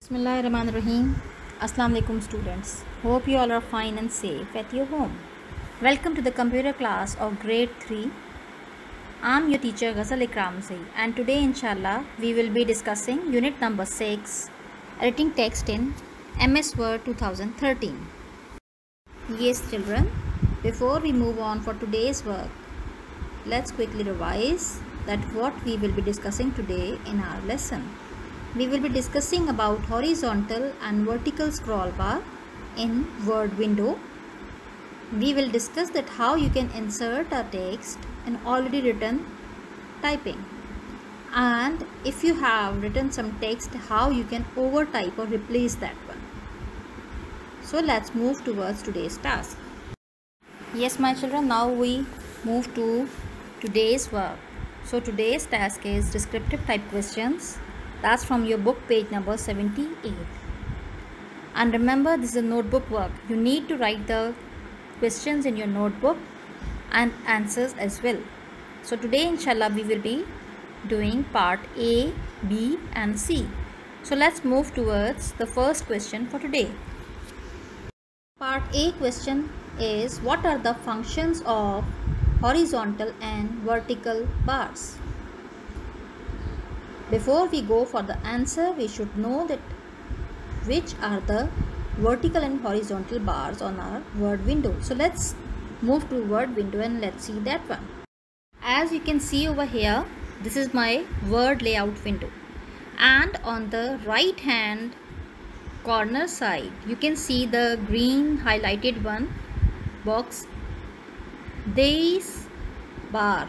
Bismillahirrahmanirrahim. Assalamu alaikum students. Hope you all are fine and safe at your home. Welcome to the computer class of grade 3. I'm your teacher Ghazal Ikram Saeed, and today inshallah we will be discussing unit number 6, editing text in MS Word 2013. Yes children, before we move on for today's work, let's quickly revise that what we will be discussing today in our lesson. We will be discussing about horizontal and vertical scroll bar in Word window. We will discuss that how you can insert a text in already written typing, and if you have written some text, how you can overtype or replace that one. So let's move towards today's task. Yes my children, now we move to today's work. So today's task is descriptive type questions. That's from your book page number 78. And remember, this is a notebook work. You need to write the questions in your notebook and answers as well. So today inshallah we will be doing part A, B and C. So let's move towards the first question for today. Part A question is, what are the functions of horizontal and vertical bars? Before we go for the answer, we should know that which are the vertical and horizontal bars on our Word window. So let's move to Word window and let's see that one. As you can see over here, this is my Word layout window, and on the right hand corner side you can see the green highlighted one box. This bar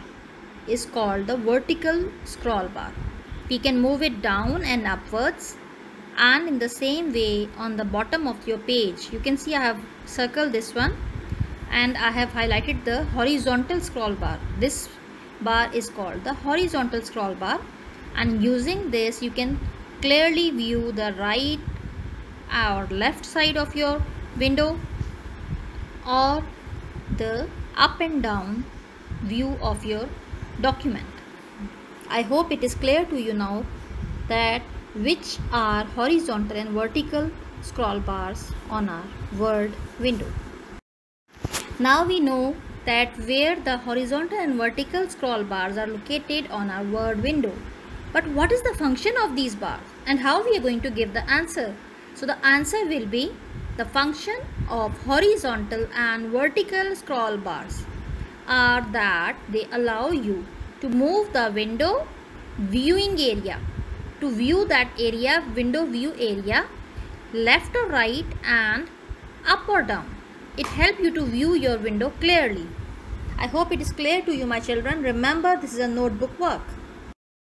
is called the vertical scroll bar. We can move it down and upwards, and in the same way on the bottom of your page you can see I have circled this one and I have highlighted the horizontal scroll bar. This bar is called the horizontal scroll bar, and using this you can clearly view the right or left side of your window or the up and down view of your document. I hope it is clear to you now that which are horizontal and vertical scroll bars on our Word window. Now we know that where the horizontal and vertical scroll bars are located on our Word window. But what is the function of these bars and how we are going to give the answer? So the answer will be, the function of horizontal and vertical scroll bars are that they allow you to move the window viewing area, to view that area, window view area, left or right and up or down. It helps you to view your window clearly. I hope it is clear to you my children. Remember, this is a notebook work.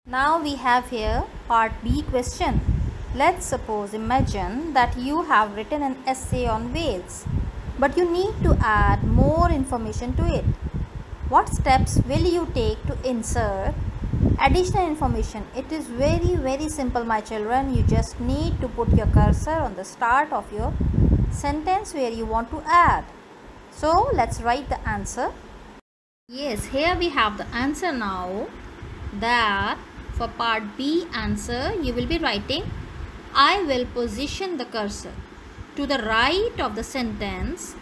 Now we have here part B question. Let's suppose, imagine that you have written an essay on whales, but you need to add more information to it. What steps will you take to insert additional information? It is very simple my children. You just need to put your cursor on the start of your sentence where you want to add. So let's write the answer. Yes, here we have the answer now. That for part B answer you will be writing, I will position the cursor to the right of the sentence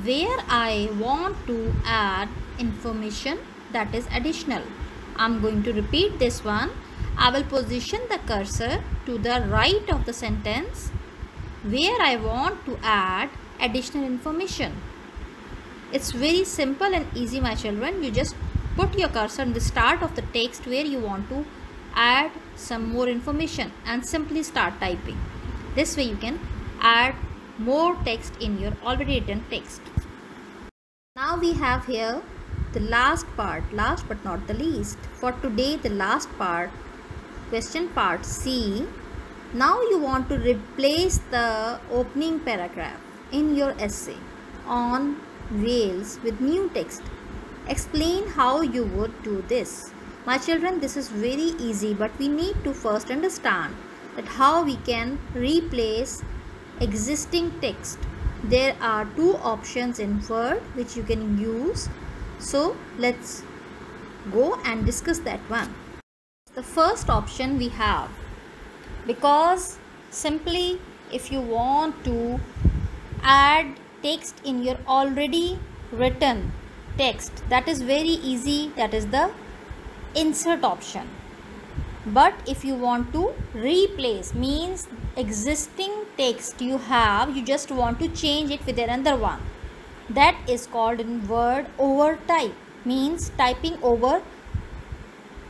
where I want to add information that is additional. I'm going to repeat this one. I will position the cursor to the right of the sentence where I want to add additional information. It's very simple and easy my children. You just put your cursor in the start of the text where you want to add some more information and simply start typing. This way you can add more text in your already written text. Now we have here the last part, last but not the least. For today, the last part, question part C. Now you want to replace the opening paragraph in your essay on whales with new text. Explain how you would do this. My children, this is very easy, but we need to first understand that how we can replace existing text. There are two options in Word which you can use. So let's go and discuss that one. The first option we have, because Simply, if you want to add text in your already written text, that is very easy, that is the insert option. But if you want to replace, means existing text you have, you just want to change it with another one, that is called in Word overtype, means typing over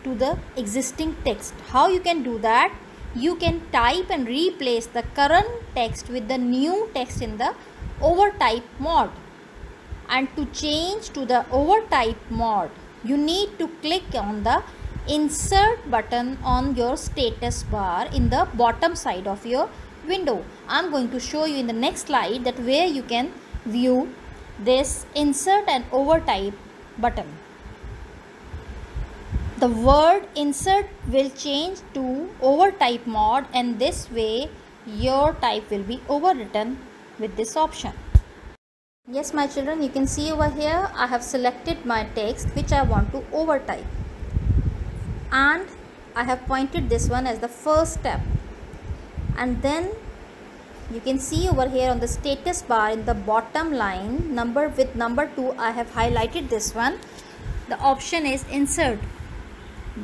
to the existing text. How you can do that? You can type and replace the current text with the new text in the overtype mode. And to change to the overtype mode, you need to click on the insert button on your status bar in the bottom side of your window. I'm going to show you in the next slide that where you can view this insert and overtype button. The word insert will change to overtype mode, and this way your type will be overwritten with this option. Yes, my children, you can see over here I have selected my text which I want to overtype, and I have pointed this one as the first step. And then you can see over here on the status bar in the bottom line, number 2, I have highlighted this one. The option is insert.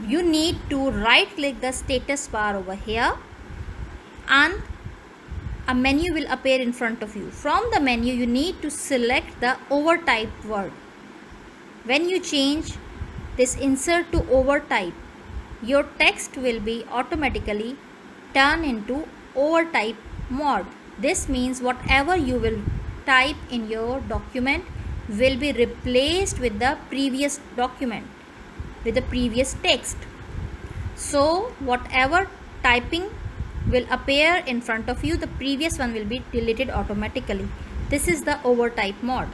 You need to right click the status bar over here, and a menu will appear in front of you. From the menu you need to select the overtype word. When you change this insert to overtype, your text will be automatically turned into overtype mode. This means whatever you will type in your document will be replaced with the previous document, with the previous text. So whatever typing will appear in front of you, the previous one will be deleted automatically. This is the overtype mode.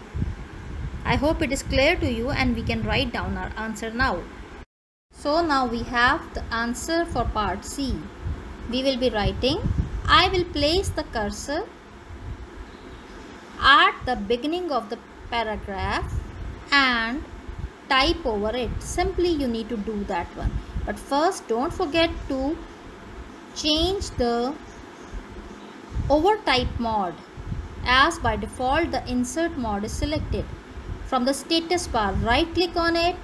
I hope it is clear to you, and we can write down our answer now. So now we have the answer for part C. We will be writing, I will place the cursor at the beginning of the paragraph and type over it. Simply you need to do that one. But first, don't forget to change the overtype mode, as by default the insert mode is selected. From the status bar, right click on it,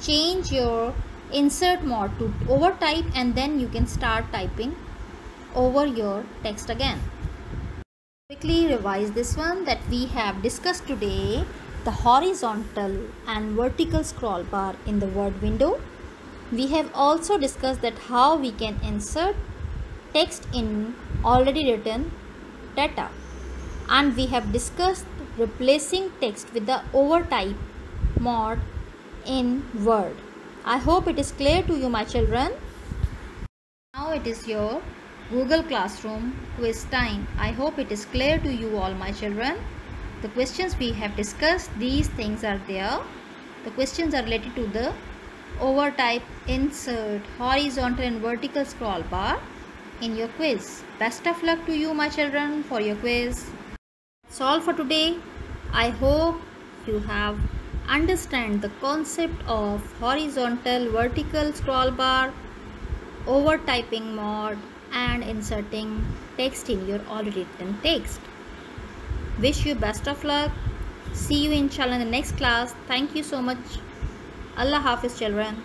change your insert mode to overtype, and then you can start typing over your text again. Quickly revise this one that we have discussed today: the horizontal and vertical scroll bar in the Word window. We have also discussed that how we can insert text in already written data, and we have discussed replacing text with the overtype mode in Word. I hope it is clear to you, my children. Now it is your Google Classroom quiz time. I hope it is clear to you all, my children. The questions we have discussed, these things are there. The questions are related to the overtype, insert, horizontal and vertical scroll bar in your quiz. Best of luck to you, my children, for your quiz. That's all for today. I hope you have understand the concept of horizontal, vertical scroll bar, overtyping mode, and inserting text in your already written text. Wish you best of luck. See you inshallah in the next class. Thank you so much. Allah Hafiz, children.